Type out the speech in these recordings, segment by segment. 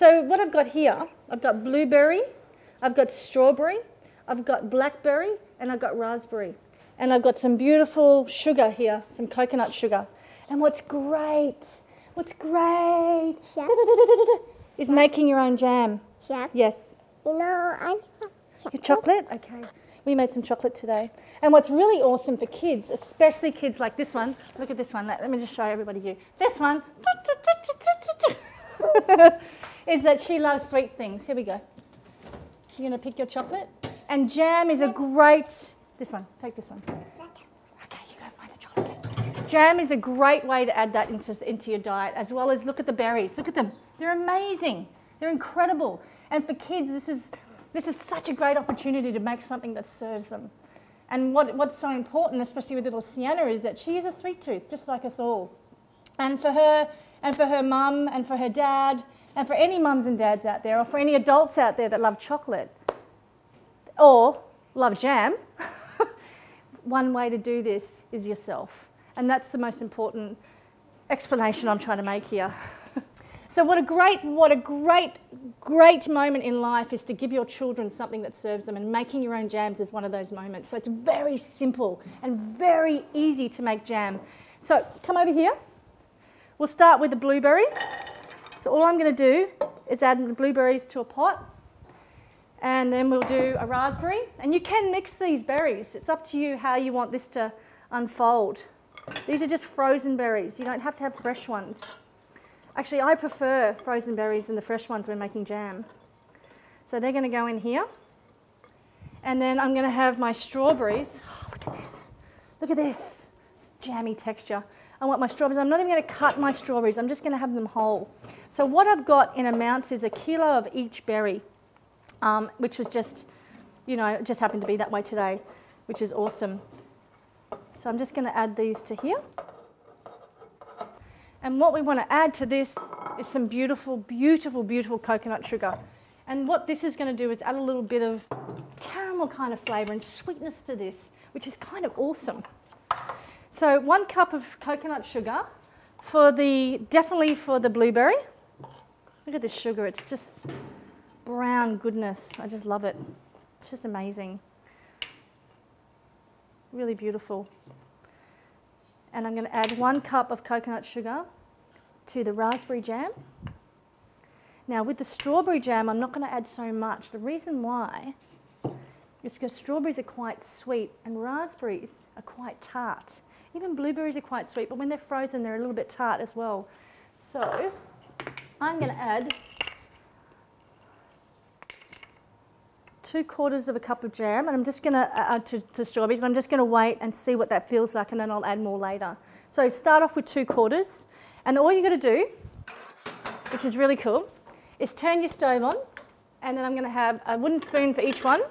So what I've got here, I've got blueberry, I've got strawberry, I've got blackberry, and I've got raspberry. And I've got some beautiful sugar here, some coconut sugar. And what's great is making your own jam. Chef? Yes. You know, I Your chocolate? Okay. We made some chocolate today. And what's really awesome for kids, especially kids like this one, look at this one, let me just show everybody you. This one, is that she loves sweet things. Here we go. You're going to pick your chocolate. And jam is a great, this one, take this one. Okay, you go find the chocolate. Jam is a great way to add that into your diet, as well as look at the berries. Look at them. They're amazing. They're incredible. And for kids, this is such a great opportunity to make something that serves them. And what's so important, especially with little Sienna, is that she is a sweet tooth, just like us all. And for her mum and for her dad, and for any mums and dads out there, or for any adults out there that love chocolate, or love jam, one way to do this is yourself. And that's the most important explanation I'm trying to make here. So what a great moment in life is to give your children something that serves them, and making your own jams is one of those moments. So it's very simple and very easy to make jam. So come over here. We'll start with the blueberry. So all I'm going to do is add the blueberries to a pot, and then we'll do a raspberry. And you can mix these berries. It's up to you how you want this to unfold. These are just frozen berries. You don't have to have fresh ones. Actually, I prefer frozen berries than the fresh ones when making jam. So they're going to go in here. And then I'm going to have my strawberries. Oh, look at this. Look at this. It's jammy texture. I want my strawberries. I'm not even going to cut my strawberries. I'm just going to have them whole. So what I've got in amounts is 1 kilo of each berry, which was just, you know, it just happened to be that way today, which is awesome. So I'm just going to add these to here. And what we want to add to this is some beautiful, beautiful, beautiful coconut sugar. And what this is going to do is add a little bit of caramel kind of flavour and sweetness to this, which is kind of awesome. So 1 cup of coconut sugar definitely for the blueberry. Look at this sugar, it's just brown goodness. I just love it. It's just amazing. Really beautiful. And I'm going to add 1 cup of coconut sugar to the raspberry jam. Now with the strawberry jam, I'm not going to add so much. The reason why is because strawberries are quite sweet and raspberries are quite tart. Even blueberries are quite sweet, but when they're frozen, they're a little bit tart as well. So I'm going to add 2/4 of a cup of jam, and I'm just going to add to strawberries, and I'm just going to wait and see what that feels like, and then I'll add more later. So start off with 2/4, and all you've got to do, which is really cool, is turn your stove on, and then I'm going to have a wooden spoon for each one.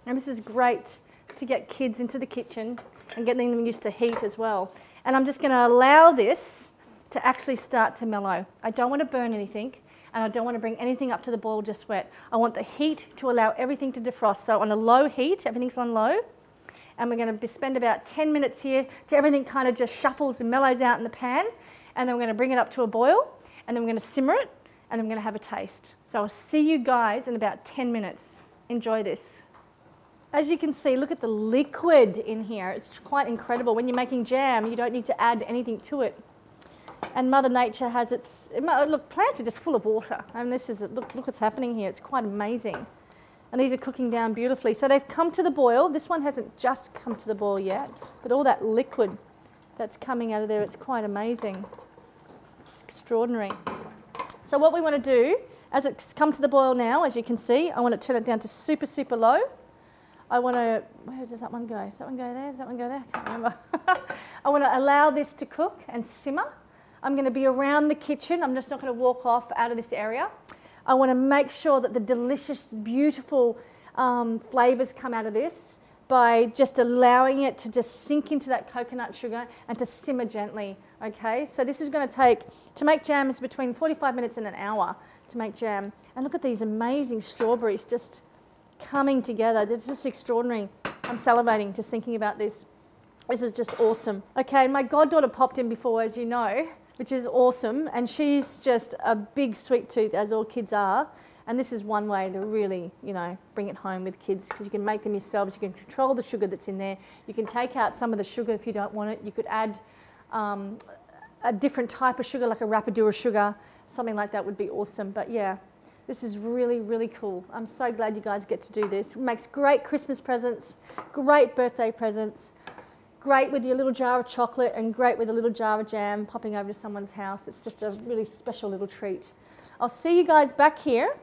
And this is great to get kids into the kitchen and getting them used to heat as well. And I'm just going to allow this to actually start to mellow. I don't want to burn anything, and I don't want to bring anything up to the boil just wet. I want the heat to allow everything to defrost. So on a low heat, everything's on low, and we're going to spend about 10 minutes here till everything kind of just shuffles and mellows out in the pan, and then we're going to bring it up to a boil, and then we're going to simmer it, and then we're going to have a taste. So I'll see you guys in about 10 minutes. Enjoy this. As you can see, look at the liquid in here. It's quite incredible. When you're making jam, you don't need to add anything to it. And Mother Nature has look, plants are just full of water. And this is, look what's happening here. It's quite amazing. And these are cooking down beautifully. So they've come to the boil. This one hasn't just come to the boil yet, but all that liquid that's coming out of there, it's quite amazing. It's extraordinary. So what we want to do, as it's come to the boil now, as you can see, I want to turn it down to super, super low. I want to, where does that one go? Does that one go there? Does that one go there? I can't remember. I want to allow this to cook and simmer. I'm going to be around the kitchen. I'm just not going to walk off out of this area. I want to make sure that the delicious, beautiful flavours come out of this by just allowing it to just sink into that coconut sugar and to simmer gently, okay? So this is going to take, to make jam is between 45 minutes and an hour to make jam. And look at these amazing strawberries just coming together. It's just extraordinary. I'm salivating just thinking about this. This is just awesome. Okay, my goddaughter popped in before, as you know. which is awesome. And she's just a big sweet tooth, as all kids are. And this is one way to really, you know, bring it home with kids, because you can make them yourselves. You can control the sugar that's in there. You can take out some of the sugar if you don't want it. You could add a different type of sugar, like a Rapadura sugar. Something like that would be awesome. But yeah, this is really, really cool. I'm so glad you guys get to do this. It makes great Christmas presents, great birthday presents, great with your little jar of chocolate, and great with a little jar of jam popping over to someone's house. It's just a really special little treat. I'll see you guys back here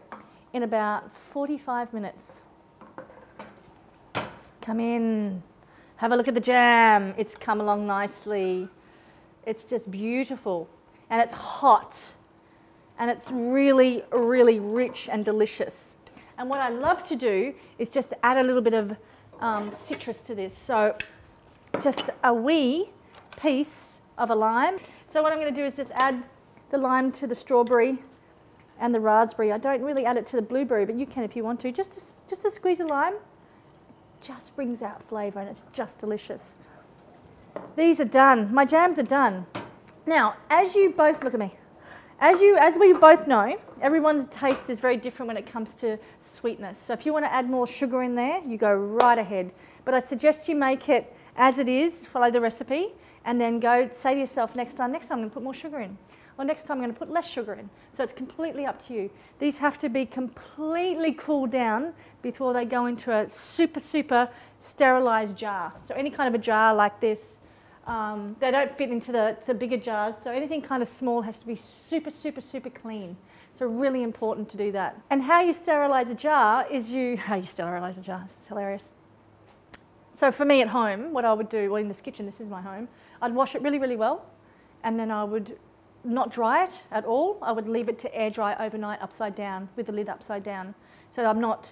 in about 45 minutes. Come in, have a look at the jam. It's come along nicely. It's just beautiful, and it's hot, and it's really, really rich and delicious. And what I love to do is just add a little bit of citrus to this. So just a wee piece of a lime. So what I'm going to do is just add the lime to the strawberry and the raspberry. I don't really add it to the blueberry, but you can if you want to. Just a squeeze of lime. Just brings out flavour, and it's just delicious. These are done. My jams are done. Now, as you both look at me, as we both know, everyone's taste is very different when it comes to sweetness. So if you want to add more sugar in there, you go right ahead. But I suggest you make it as it is, follow the recipe, and then go say to yourself, next time I'm going to put more sugar in. Or next time I'm going to put less sugar in. So it's completely up to you. These have to be completely cooled down before they go into a super, super sterilised jar. So any kind of a jar like this, they don't fit into the bigger jars. So anything kind of small has to be super, super, super clean. So really important to do that. And how you sterilise a jar is how you sterilise a jar. It's hilarious. So for me at home, what I would do, well in this kitchen, this is my home, I'd wash it really, really well, and then I would not dry it at all. I would leave it to air dry overnight upside down, with the lid upside down. So I'm not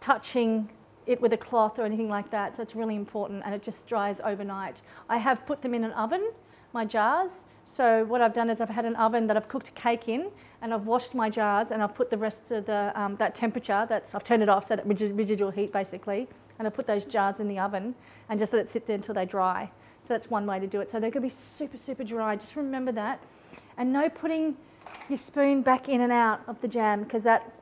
touching it with a cloth or anything like that. So it's really important, and it just dries overnight. I have put them in an oven, my jars. So what I've done is I've had an oven that I've cooked a cake in, and I've washed my jars, and I've put the rest of the, that temperature, I've turned it off, so that residual heat basically, and I put those jars in the oven and just let it sit there until they dry. So that's one way to do it. So they're going to be super, super dry. Just remember that. And no putting your spoon back in and out of the jam, because that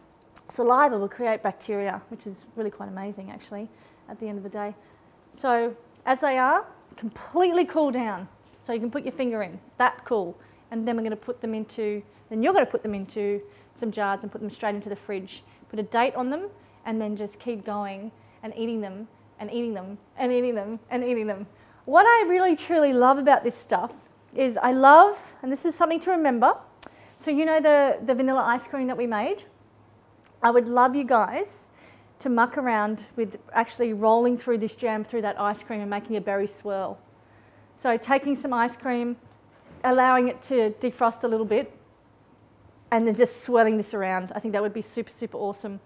saliva will create bacteria, which is really quite amazing actually at the end of the day. So as they are, completely cool down. So you can put your finger in, that cool. And then we're going to put them into, then you're going to put them into some jars and put them straight into the fridge. Put a date on them, and then just keep going and eating them and eating them and eating them and eating them. What I really truly love about this stuff is I love, and this is something to remember, so you know the vanilla ice cream that we made? I would love you guys to muck around with actually rolling through this jam through that ice cream and making a berry swirl. So taking some ice cream, allowing it to defrost a little bit, and then just swirling this around. I think that would be super, super awesome.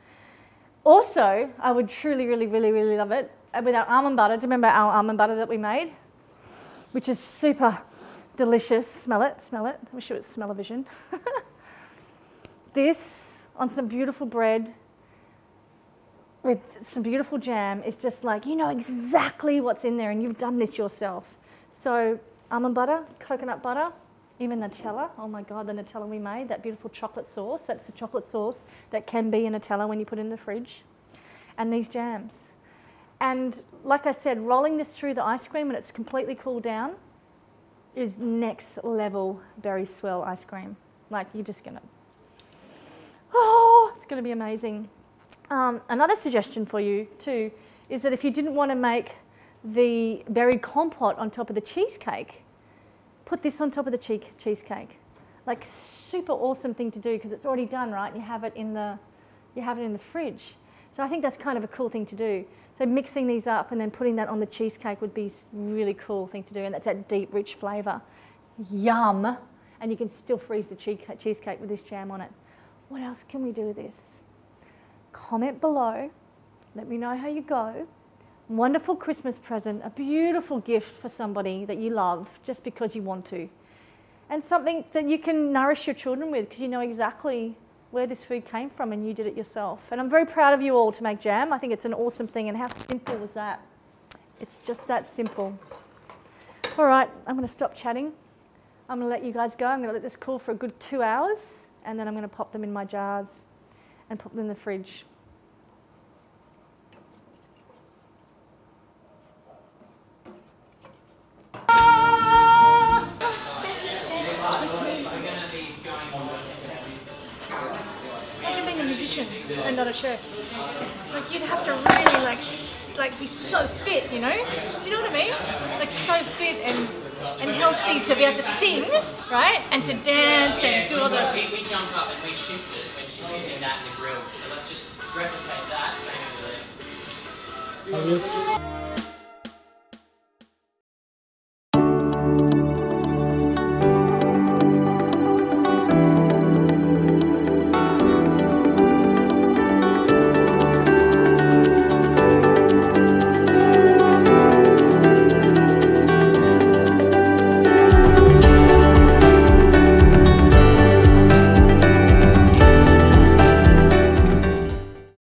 Also, I would truly, really, really, really love it with our almond butter. Do you remember our almond butter that we made? Which is super delicious. Smell it, smell it. I wish it was smell-o-vision. This on some beautiful bread with some beautiful jam is just like, you know exactly what's in there, and you've done this yourself. So almond butter, coconut butter, even Nutella. Oh my God, the Nutella we made, that beautiful chocolate sauce. That's the chocolate sauce that can be a Nutella when you put it in the fridge. And these jams. And like I said, rolling this through the ice cream when it's completely cooled down is next level berry swirl ice cream. Like you're just gonna, oh, it's gonna be amazing. Another suggestion for you too is that if you didn't want to make the berry compote on top of the cheesecake, put this on top of the cheesecake. Like super awesome thing to do because it's already done, right? You have it in the fridge. So I think that's kind of a cool thing to do. So mixing these up and then putting that on the cheesecake would be a really cool thing to do, and that's that deep, rich flavour. Yum! And you can still freeze the cheesecake with this jam on it. What else can we do with this? Comment below. Let me know how you go. Wonderful Christmas present, a beautiful gift for somebody that you love just because you want to. And something that you can nourish your children with because you know exactly where this food came from and you did it yourself. And I'm very proud of you all to make jam. I think it's an awesome thing, and how simple was that? It's just that simple. All right, I'm going to stop chatting. I'm going to let you guys go. I'm going to let this cool for a good 2 hours, and then I'm going to pop them in my jars and put them in the fridge. Imagine being a musician and not a chef. Like, you'd have to really like be so fit, you know? Do you know what I mean? Like, so fit and healthy to be able to sing, right? And to dance and do all the... We jump up and we shift it when she's using that in the grill. So let's just replicate that.